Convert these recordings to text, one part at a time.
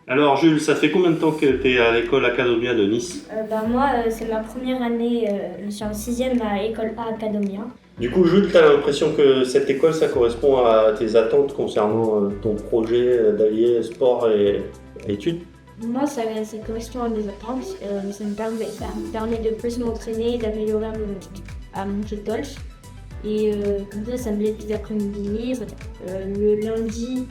Alors Jules, ça fait combien de temps que tu es à l'école Academia de Nice? Moi, c'est ma première année, je suis en sixième à École A Academia. Du coup Jules, tu as l'impression que cette école, ça correspond à tes attentes concernant ton projet d'allier sport et études? Moi, ça correspond à mes attentes. Ça me permet de plus m'entraîner, d'améliorer mon jeu de golf. Et comme ça me laisse les après-midi libres. Le lundi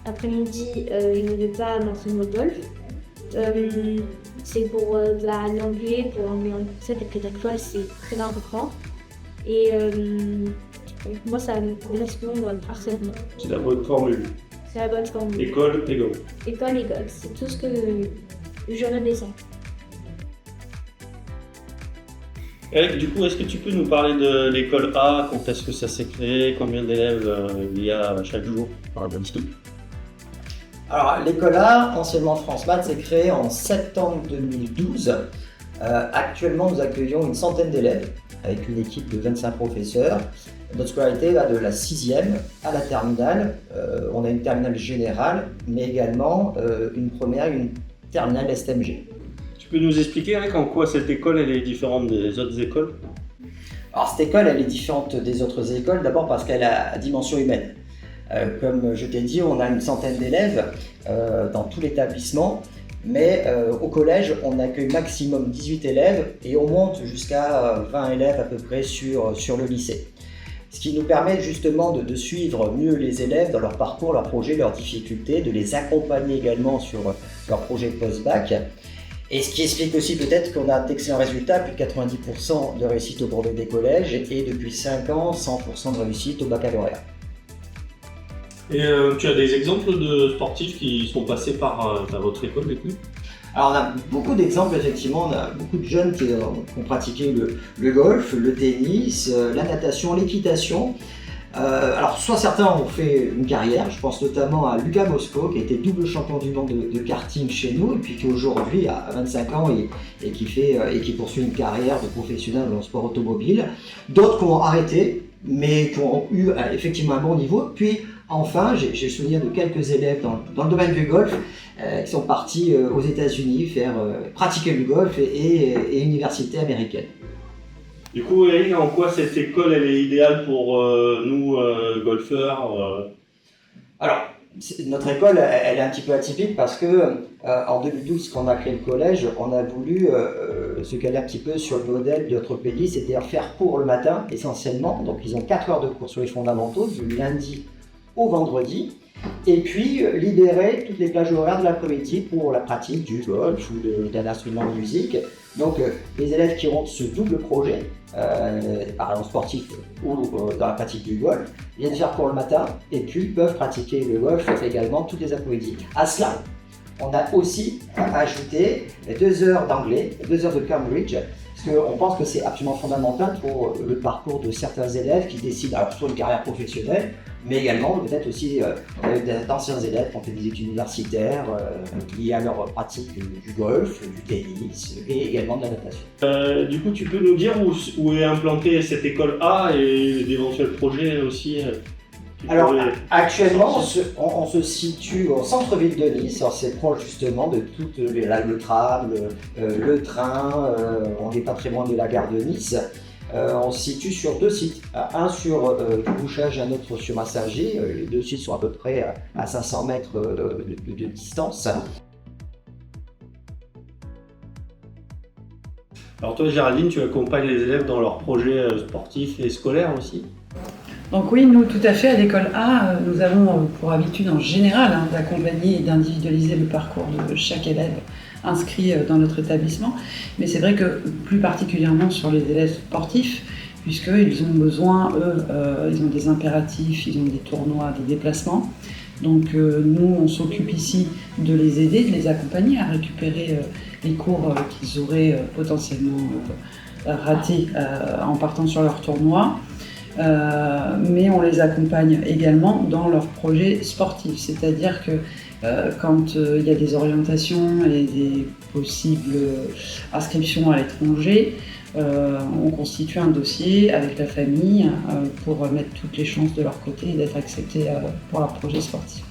après-midi, je ne vais pas m'entraîner au golf. C'est pour l'anglais, pour l'anglais, parce que l'école, c'est très important. Et moi, ça me correspond parfaitement. C'est la bonne formule. C'est la bonne formule. École et golf. École et golf, c'est tout ce que j'aurais besoin. Eric, du coup, est-ce que tu peux nous parler de l'école A? Quand est-ce que ça s'est créé? Combien d'élèves il y a chaque jour? Alors, l'école A, anciennement France Maths, s'est créée en septembre 2012. Actuellement, nous accueillons une centaine d'élèves avec une équipe de 25 professeurs. Notre scolarité va de la 6e à la terminale. On a une terminale générale, mais également une première et une terminale STMG. Tu peux nous expliquer, Eric, en quoi cette école elle est différente des autres écoles? Alors, cette école, elle est différente des autres écoles, d'abord parce qu'elle a dimension humaine. Comme je t'ai dit, on a une centaine d'élèves dans tout l'établissement, mais au collège, on accueille maximum 18 élèves et on monte jusqu'à 20 élèves à peu près sur le lycée. Ce qui nous permet justement de suivre mieux les élèves dans leur parcours, leurs projets, leurs difficultés, de les accompagner également sur leur projet post-bac. Et ce qui explique aussi peut-être qu'on a d'excellents résultats, plus de 90% de réussite au brevet des collèges et depuis 5 ans, 100% de réussite au baccalauréat. Et tu as des exemples de sportifs qui sont passés par votre école, du coup? Alors on a beaucoup d'exemples, effectivement, on a beaucoup de jeunes qui ont pratiqué le golf, le tennis, la natation, l'équitation. Alors soit certains ont fait une carrière, je pense notamment à Lucas Mosco qui a été double champion du monde de karting chez nous et puis qui aujourd'hui a 25 ans et qui poursuit une carrière de professionnel dans le sport automobile. D'autres qui ont arrêté mais qui ont eu effectivement un bon niveau. Puis enfin, j'ai le souvenir de quelques élèves dans le domaine du golf qui sont partis aux États-Unis faire pratiquer le golf et université américaine. Du coup, Eric, en quoi cette école elle est idéale pour nous, golfeurs? Alors, notre école, elle est un petit peu atypique parce que en 2012, quand on a créé le collège, on a voulu se caler un petit peu sur le modèle de notre pays, c'est-à-dire faire cours le matin essentiellement. Donc, ils ont 4 heures de cours sur les fondamentaux du lundi au vendredi. Et puis libérer toutes les plages horaires de l'après-midi pour la pratique du golf ou d'un instrument de musique. Donc les élèves qui ont ce double projet, par exemple sportif ou dans la pratique du golf, viennent faire cours le matin et puis peuvent pratiquer le golf également toutes les après-midi. À cela, on a aussi ajouté 2 heures d'anglais, 2 heures de Cambridge, parce qu'on pense que c'est absolument fondamental pour le parcours de certains élèves qui décident alors soit une carrière professionnelle, mais également peut-être aussi d'anciens élèves qui ont fait des études universitaires liées à leur pratique du golf, du tennis et également de la natation. Du coup, tu peux nous dire où est implantée cette école A et d'éventuels projets aussi? Alors actuellement, on se situe au centre-ville de Nice, c'est proche justement de tout le tram, le train, on n'est pas très loin de la gare de Nice. On se situe sur 2 sites, un sur Bouchage et un autre sur Massager. Les 2 sites sont à peu près à 500 mètres de distance. Alors toi, Géraldine, tu accompagnes les élèves dans leurs projets sportifs et scolaires aussi? Donc oui, nous tout à fait, à l'école A, nous avons pour habitude en général d'accompagner et d'individualiser le parcours de chaque élève inscrit dans notre établissement. Mais c'est vrai que plus particulièrement sur les élèves sportifs, puisqu'ils ont besoin, ils ont des impératifs, ils ont des tournois, des déplacements. Donc nous, on s'occupe ici de les aider, de les accompagner à récupérer les cours qu'ils auraient potentiellement ratés en partant sur leur tournoi. Mais on les accompagne également dans leurs projets sportifs, c'est-à-dire que quand il y a des orientations et des possibles inscriptions à l'étranger, on constitue un dossier avec la famille pour mettre toutes les chances de leur côté et d'être acceptés pour leur projet sportif.